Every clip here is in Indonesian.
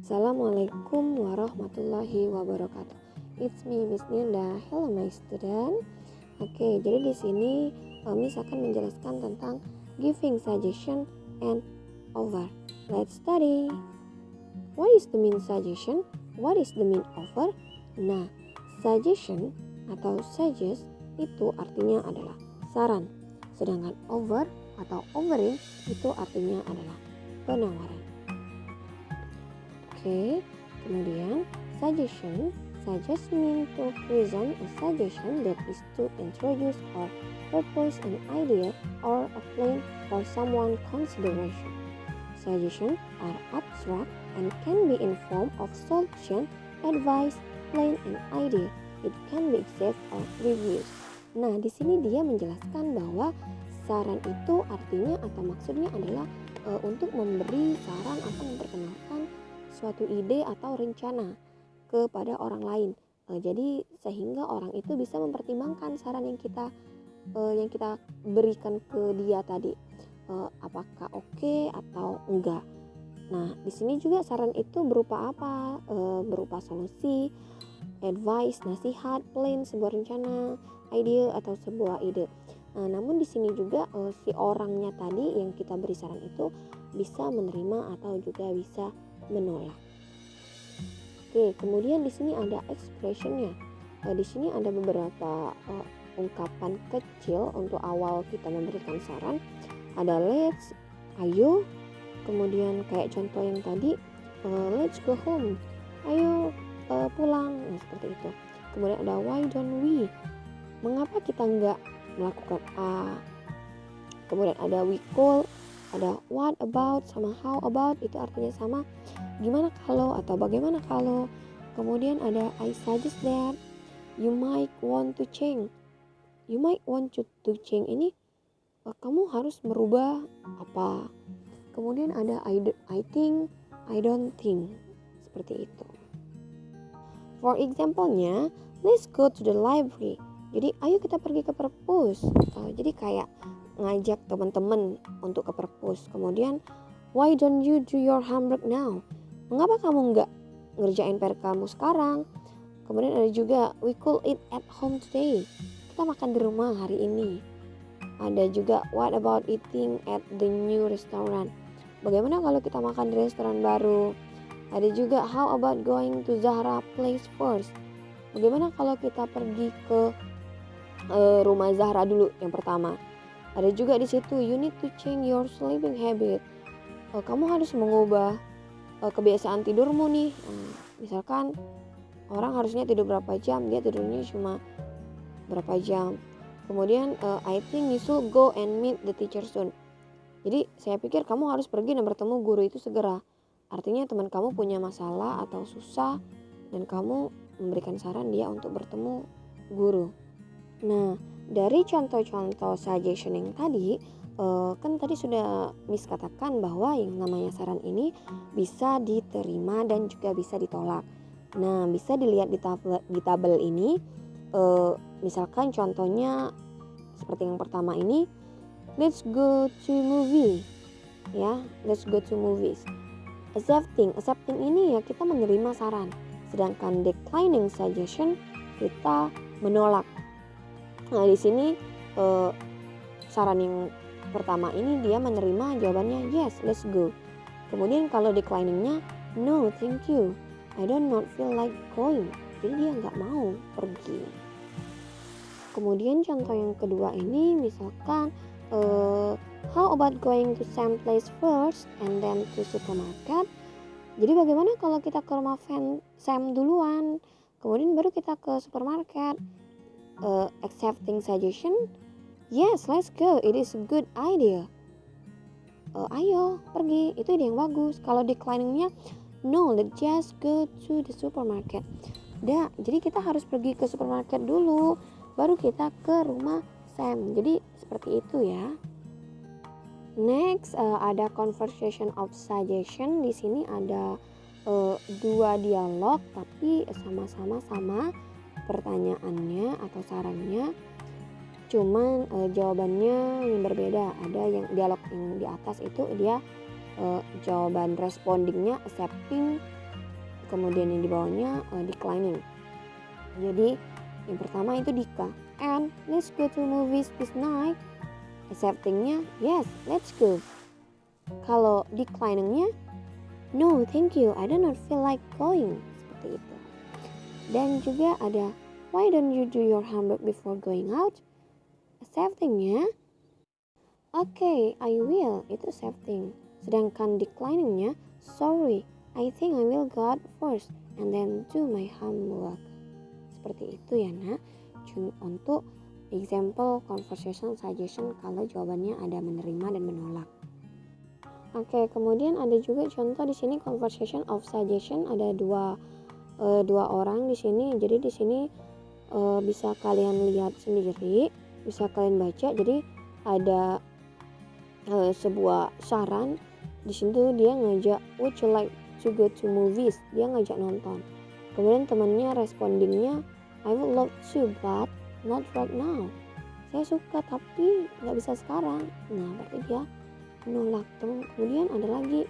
Assalamualaikum warahmatullahi wabarakatuh. It's me, Miss Nanda. Hello, my student. Oke, jadi di sini Miss akan menjelaskan tentang giving suggestion and offer. Let's study. What is the mean suggestion? What is the mean offer? Nah, suggestion atau suggest itu artinya adalah saran, sedangkan offer atau offering itu artinya adalah penawaran. Oke, kemudian suggestion mean to present a suggestion that is to introduce or propose an idea or a plan for someone consideration. Suggestions are abstract and can be in form of solution, advice, plan, and idea. It can be accept or refused. Nah, di sini dia menjelaskan bahwa saran itu artinya atau maksudnya adalah untuk memberi saran atau memperkenalkan suatu ide atau rencana kepada orang lain. Jadi sehingga orang itu bisa mempertimbangkan saran yang kita berikan ke dia tadi, apakah oke atau enggak. Nah, di sini juga saran itu berupa apa? Berupa solusi, advice, nasihat, plan, sebuah rencana, ide atau sebuah ide. Namun di sini juga si orangnya tadi yang kita beri saran itu bisa menerima atau juga bisa menolak. Oke, kemudian di sini ada expressionnya. Di sini ada beberapa ungkapan kecil untuk awal kita memberikan saran. Ada let's, ayo. Kemudian kayak contoh yang tadi, let's go home, ayo pulang. Nah, seperti itu. Kemudian ada why don't we, mengapa kita nggak melakukan A. Kemudian ada we could, ada what about sama how about, itu artinya sama, gimana kalau atau bagaimana kalau. Kemudian ada I suggest that, you might want to change. You might want to change ini kamu harus merubah apa. Kemudian ada I think, I don't think, seperti itu. For example-nya, let's go to the library. Jadi ayo kita pergi ke perpus. Jadi kayak ngajak teman-teman untuk ke perpus. Kemudian why don't you do your homework now? Mengapa kamu nggak ngerjain PR kamu sekarang? Kemudian ada juga we could eat at home today. Kita makan di rumah hari ini. Ada juga what about eating at the new restaurant? Bagaimana kalau kita makan di restoran baru? Ada juga how about going to Zahra place first? Bagaimana kalau kita pergi ke rumah Zahra dulu yang pertama? Ada juga di situ you need to change your sleeping habit. Kamu harus mengubah kebiasaan tidurmu nih. Misalkan orang harusnya tidur berapa jam, dia tidurnya cuma berapa jam. Kemudian I think you should go and meet the teacher soon. Jadi saya pikir kamu harus pergi dan bertemu guru itu segera. Artinya teman kamu punya masalah atau susah dan kamu memberikan saran dia untuk bertemu guru. Nah, dari contoh-contoh suggestion yang tadi, kan tadi sudah Miss katakan bahwa yang namanya saran ini bisa diterima dan juga bisa ditolak. Nah, bisa dilihat di tabel ini, misalkan contohnya seperti yang pertama ini, let's go to movie, ya, let's go to movies. Accepting ini ya kita menerima saran, sedangkan declining suggestion kita menolak. Nah, di sini saran yang pertama ini dia menerima jawabannya yes, let's go. Kemudian kalau decliningnya no, thank you, I don't not feel like going. Jadi dia nggak mau pergi. Kemudian contoh yang kedua ini misalkan how about going to some place first and then to supermarket. Jadi bagaimana kalau kita ke rumah Sam duluan, kemudian baru kita ke supermarket. Accepting suggestion, yes, let's go, it is a good idea. Ayo pergi, itu ide yang bagus. Kalau decliningnya no, let's just go to the supermarket. Jadi kita harus pergi ke supermarket dulu, baru kita ke rumah Sam. Jadi seperti itu ya. Next, ada conversation of suggestion. Di sini ada dua dialog tapi sama-sama sama pertanyaannya atau sarannya. Cuman jawabannya yang berbeda. Ada yang dialog yang di atas itu dia jawaban respondingnya accepting, kemudian yang di bawahnya declining. Jadi yang pertama itu Dika, and let's go to movies this night. Acceptingnya yes, let's go. Kalau decliningnya no, thank you, I do not feel like going. Seperti itu. Dan juga ada why don't you do your homework before going out? Acceptingnya okay, I will. Itu accepting. Sedangkan decliningnya sorry, I think I will go out first and then do my homework. Seperti itu ya nak. Untuk example conversation suggestion kalau jawabannya ada menerima dan menolak. Oke, kemudian ada juga contoh di sini conversation of suggestion, ada dua orang di sini. Jadi di sini bisa kalian lihat sendiri, bisa kalian baca. Jadi ada sebuah saran. Di situ dia ngajak would you like to go to movies, dia ngajak nonton. Kemudian temannya respondingnya I would love to but not right now, saya suka tapi nggak bisa sekarang. Nah berarti dia menolak. Kemudian ada lagi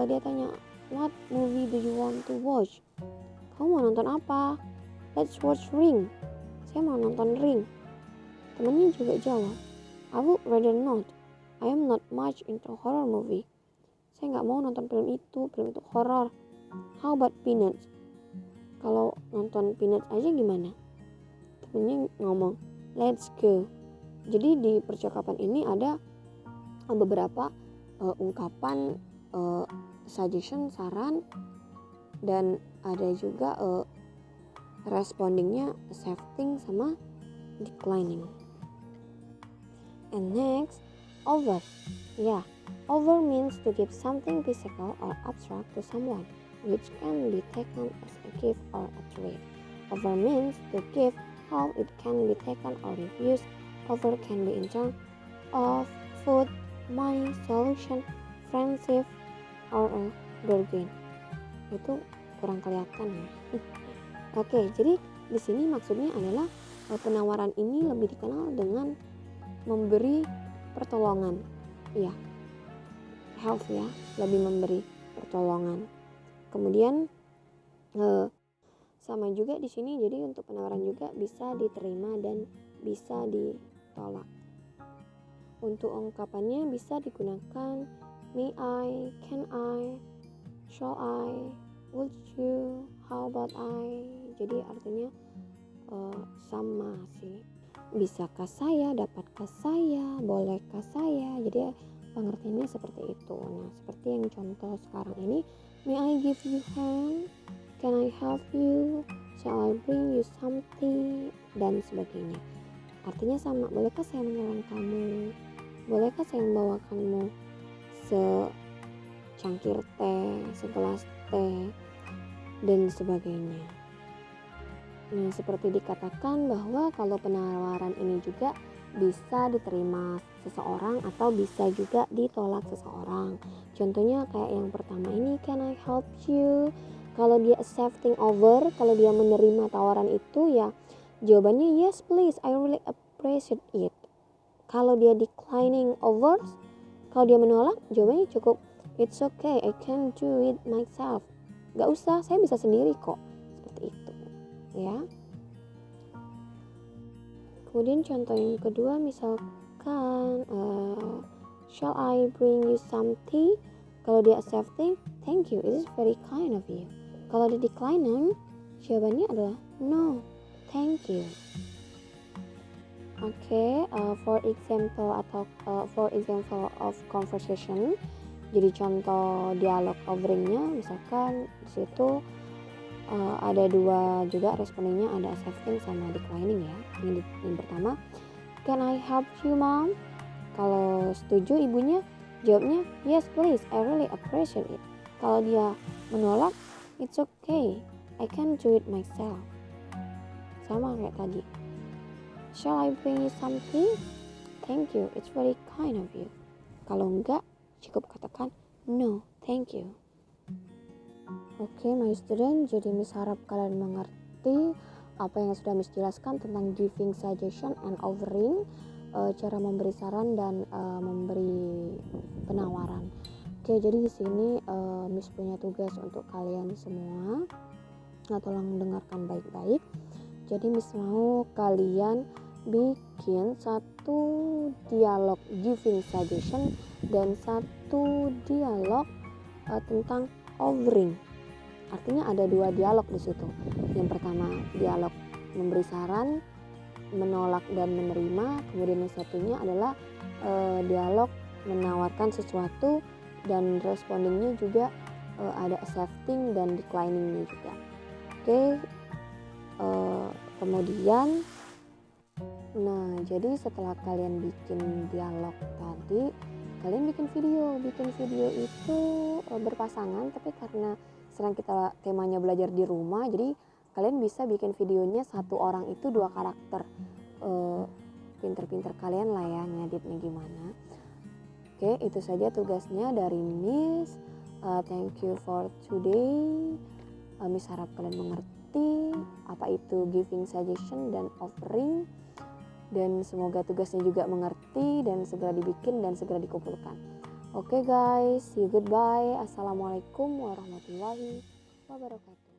dia tanya what movie do you want to watch, kamu mau nonton apa? Let's watch Ring, saya mau nonton Ring. Temannya juga jawab I would rather not, I am not much into horror movie, saya nggak mau nonton film itu horor. How about Peanuts, kalau nonton Peanuts aja gimana? Temennya ngomong let's go. Jadi di percakapan ini ada beberapa ungkapan suggestion, saran, dan ada juga respondingnya accepting sama declining. And next, over. Yeah, over means to give something physical or abstract to someone, which can be taken as a gift or a treat. Over means to give help, it can be taken or refused. Over can be in terms of food, money, solution, friendship, or a bargain. Itu kurang kelihatan ya. Oke, jadi di sini maksudnya adalah penawaran ini lebih dikenal dengan memberi pertolongan. Iya, help ya, lebih memberi pertolongan. Kemudian sama juga di sini, jadi untuk penawaran juga bisa diterima dan bisa ditolak. Untuk ungkapannya bisa digunakan may I, can I, shall I, would you, how about I. Jadi artinya sama sih. Bisakah saya, dapatkah saya, bolehkah saya. Jadi pengertiannya seperti itu. Nah, seperti yang contoh sekarang ini, may I give you hand, can I help you, shall I bring you something, dan sebagainya. Artinya sama, bolehkah saya menolong kamu, bolehkah saya membawakanmu secangkir teh, segelas teh, dan sebagainya. Nah, seperti dikatakan bahwa kalau penawaran ini juga bisa diterima seseorang atau bisa juga ditolak seseorang. Contohnya kayak yang pertama ini, can I help you? Kalau dia accepting over, kalau dia menerima tawaran itu ya jawabannya yes please, I really appreciate it. Kalau dia declining over, kalau dia menolak jawabannya cukup it's okay, I can do it myself. Gak usah, saya bisa sendiri kok. Seperti itu ya. Kemudian contoh yang kedua, misalkan shall I bring you some tea? Kalau dia accepting, thank you, it is very kind of you. Kalau dia declining, jawabannya adalah no, thank you. Oke, for example of conversation. Jadi contoh dialog overingnya, misalkan di situ ada dua juga respondennya, ada accepting sama declining ya. Yang pertama, can I help you mom? Kalau setuju ibunya jawabnya yes please, I really appreciate it. Kalau dia menolak, it's okay, I can do it myself. Sama kayak tadi, shall I bring you something? Thank you, it's very kind of you. Kalau enggak, cukup katakan no, thank you. Oke, my student, jadi Miss harap kalian mengerti apa yang sudah Miss jelaskan tentang giving suggestion and offering, cara memberi saran dan memberi penawaran. Oke, jadi di sini Miss punya tugas untuk kalian semua. Nah, tolong dengarkan baik-baik. Jadi Miss mau kalian bikin satu dialog giving suggestion dan satu dialog tentang offering. Artinya ada 2 dialog di situ. Yang pertama dialog memberi saran, menolak dan menerima. Kemudian yang satunya adalah dialog menawarkan sesuatu, dan respondingnya juga ada accepting dan decliningnya juga. Oke, kemudian nah jadi setelah kalian bikin dialog tadi, kalian bikin video itu berpasangan, tapi karena sekarang kita temanya belajar di rumah, jadi kalian bisa bikin videonya satu orang itu 2 karakter. Pinter-pinter kalian lah ya ngeditnya gimana. Oke, itu saja tugasnya dari Miss. Thank you for today. Miss harap kalian mengerti apa itu giving suggestion dan offering, dan semoga tugasnya juga mengerti dan segera dibikin dan segera dikumpulkan. Oke guys, see you, goodbye. Assalamualaikum warahmatullahi wabarakatuh.